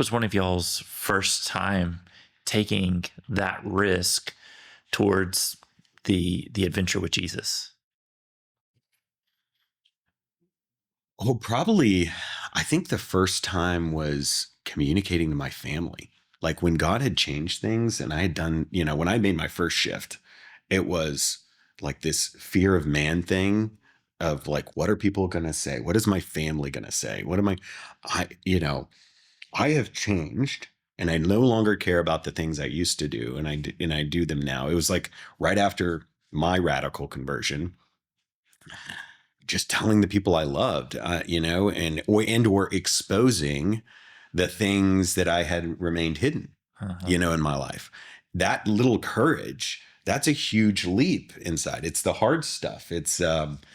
was one of y'all's first time taking that risk towards the adventure with Jesus? Oh, probably, I think the first time was communicating to my family. Like when God had changed things and I had done, when I made my first shift, it was like this fear of man thing of like, what are people going to say? What is my family going to say? What am I have changed and I no longer care about the things I used to do. And I do them now. It was like right after my radical conversion, just telling the people I loved, or exposing the things that I had remained hidden, in my life. That little courage, that's a huge leap inside. It's the hard stuff. It's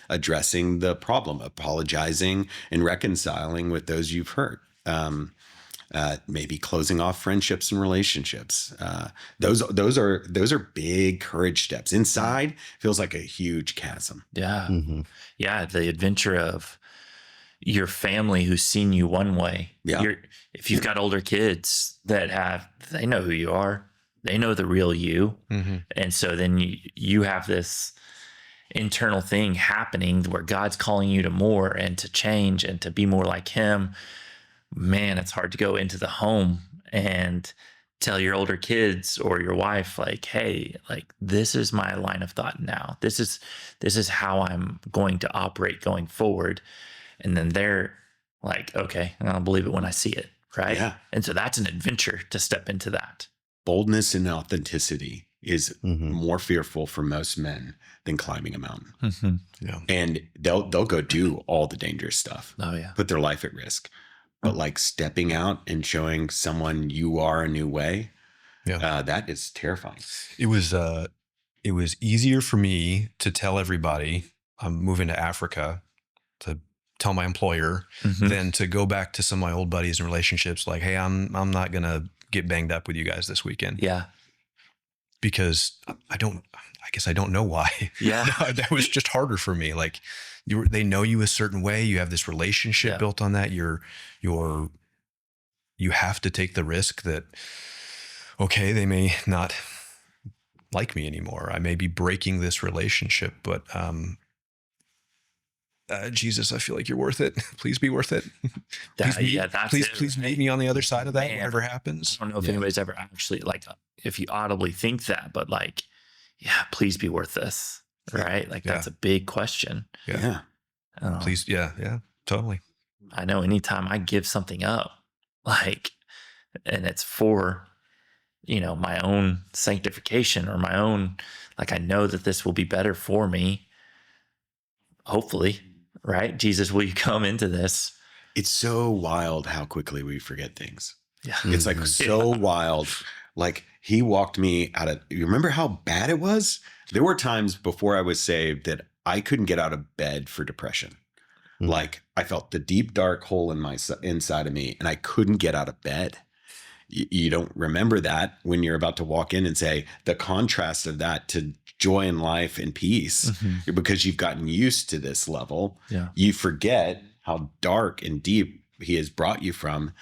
addressing the problem, apologizing and reconciling with those you've hurt. Maybe closing off friendships and relationships. Those are big courage steps. Inside feels like a huge chasm. Yeah. Mm-hmm. Yeah. The adventure of your family who's seen you one way. Yeah. If you've got older kids they know who you are. They know the real you. Mm-hmm. And so then you have this internal thing happening where God's calling you to more and to change and to be more like him. Man, it's hard to go into the home and tell your older kids or your wife, like, hey, like, this is my line of thought now. This is how I'm going to operate going forward. And then they're like, okay, I'll believe it when I see it. Right. Yeah. And so that's an adventure to step into that. Boldness and authenticity is more fearful for most men than climbing a mountain. Mm-hmm. Yeah. And they'll go do all the dangerous stuff. Oh yeah. Put their life at risk. But like stepping out and showing someone you are a new way, that is terrifying. It was easier for me to tell everybody I'm moving to Africa, to tell my employer, than to go back to some of my old buddies and relationships like, hey, I'm not gonna get banged up with you guys this weekend. Yeah. Because I guess I don't know why. Yeah. That was just harder for me. Like they know you a certain way. You have this relationship built on that. You have to take the risk that, okay, they may not like me anymore. I may be breaking this relationship, but, Jesus, I feel like you're worth it. Please be worth it. Please meet me on the other side of that, whatever happens. I don't know if anybody's ever actually, like, if you audibly think that, but like, yeah, please be worth this. Right. Like that's a big question. Yeah. Please. Yeah, totally. I know anytime I give something up, like, and it's for, my own sanctification or my own, like, I know that this will be better for me. Hopefully. Right. Jesus, will you come into this? It's so wild how quickly we forget things. Yeah. It's like so wild. Like he walked me out of, you remember how bad it was? There were times before I was saved that I couldn't get out of bed for depression. Mm-hmm. Like I felt the deep, dark hole in my inside of me and I couldn't get out of bed. You don't remember that when you're about to walk in and say the contrast of that to joy in life and peace, because you've gotten used to this level. Yeah. You forget how dark and deep he has brought you from.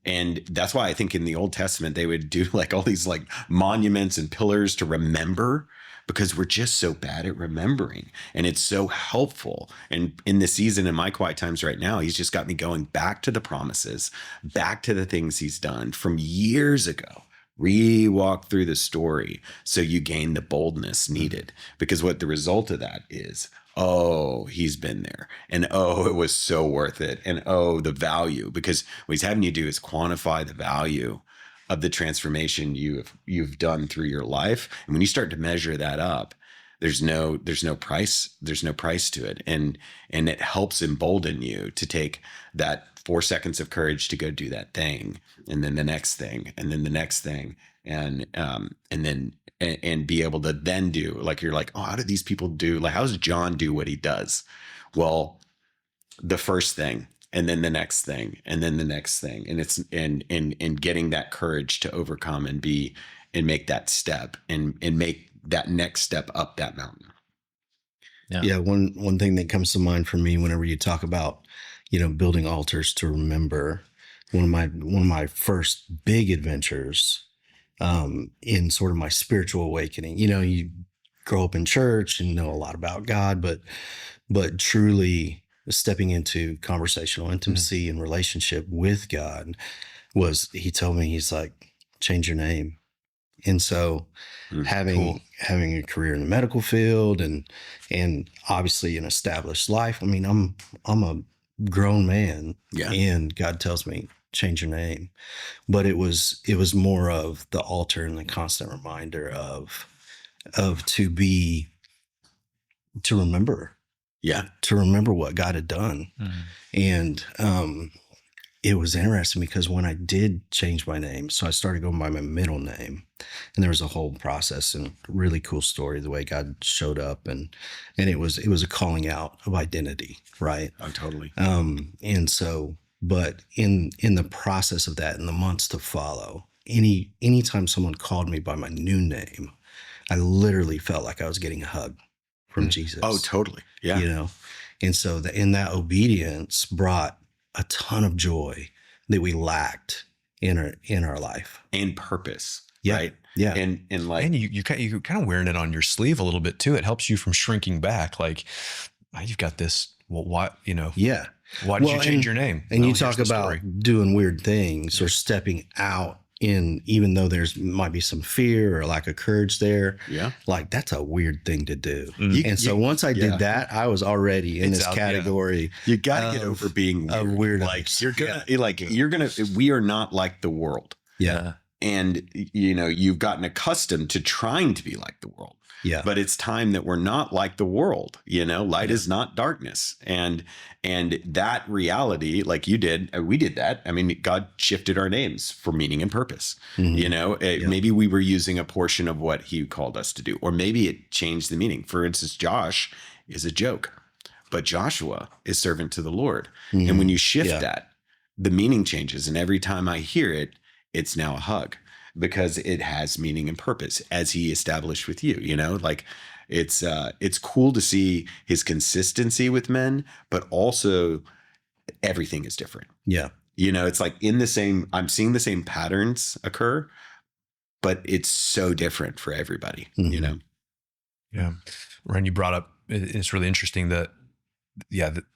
And that's why I think in the Old Testament, they would do like all these like monuments and pillars to remember, because we're just so bad at remembering. And it's so helpful. And in this season, in my quiet times right now, he's just got me going back to the promises, back to the things he's done from years ago. Re-walk through the story so you gain the boldness needed. Because what the result of that is, oh, he's been there. And oh, it was so worth it. And oh, the value. Because what he's having you do is quantify the value of the transformation you've done through your life. And when you start to measure that up, there's no price to it. And it helps embolden you to take that 4 seconds of courage to go do that thing, and then the next thing, and then the next thing, and be able to then do, like, you're like, oh, how do these people do? Like, how does John do what he does? Well, the first thing, and then the next thing, and then the next thing, and it's and getting that courage to overcome and make that step and make that next step up that mountain. Yeah. One thing that comes to mind for me whenever you talk about, building altars to remember, one of my first big adventures in sort of my spiritual awakening. You know, you grow up in church and know a lot about God, but truly stepping into conversational intimacy and relationship with God was, he told me, he's like, change your name. And so having a career in the medical field and obviously an established life, I mean, I'm a grown man, and God tells me, change your name. But it was more of the altar and the constant reminder of to remember what God had done. And it was interesting because when I did change my name, so I started going by my middle name, and there was a whole process and really cool story, the way God showed up, and it was a calling out of identity, right? Oh, totally. And so, but in the process of that, in the months to follow, anytime someone called me by my new name, I literally felt like I was getting a hug from Jesus. Oh, totally. Yeah. You know, and so that obedience brought a ton of joy that we lacked in our life and purpose. Yeah. Right. Yeah. And like, and you kind of wearing it on your sleeve a little bit too. It helps you from shrinking back. Like, oh, you've got this. Well, why, you know? Yeah. Why did you change your name? And you talk about doing weird things or stepping out in, even though might be some fear or lack of courage there. Yeah. Like, that's a weird thing to do. And so once I did that, I was already in this category. You got to get over being weird. Like, we are not like the world. Yeah. And, you know, you've gotten accustomed to trying to be like the world. Yeah. But it's time that we're not like the world. You know, light is not darkness. And that reality, like you did, we did that. I mean, God shifted our names for meaning and purpose. You know, maybe we were using a portion of what he called us to do, or maybe it changed the meaning. For instance, Josh is a joke, but Joshua is servant to the Lord. And when you shift that, the meaning changes. And every time I hear it, it's now a hug, because it has meaning and purpose as he established with you, you know, like it's cool to see his consistency with men, but also everything is different. Yeah. You know, it's like I'm seeing the same patterns occur, but it's so different for everybody, you know? Yeah. Ryan, you brought up, it's really interesting that,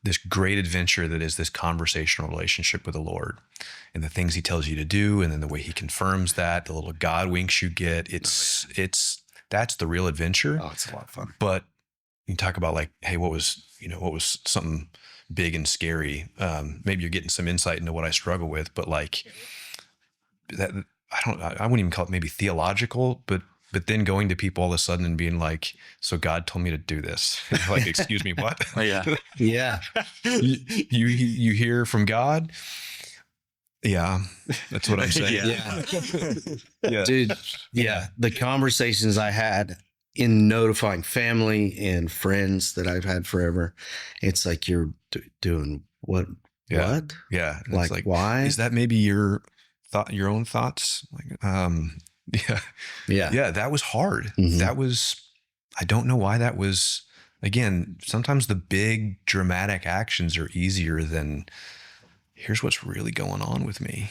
this great adventure that is this conversational relationship with the Lord and the things he tells you to do. And then the way he confirms that, the little God winks you get, that's the real adventure. Oh, it's a lot of fun. But you talk about like, hey, what was something big and scary? Maybe you're getting some insight into what I struggle with, but like that, I wouldn't even call it maybe theological, but then going to people all of a sudden and being like, so God told me to do this. Like, excuse me, what? Yeah. Yeah. You hear from God? Yeah, that's what I'm saying. Yeah. Dude, the conversations I had in notifying family and friends that I've had forever, it's like, you're doing what? Yeah. What? Yeah. Like, why? Is that maybe your own thoughts? Like, yeah, that was hard. That was, I don't know why that was. Again, sometimes the big dramatic actions are easier than, here's what's really going on with me.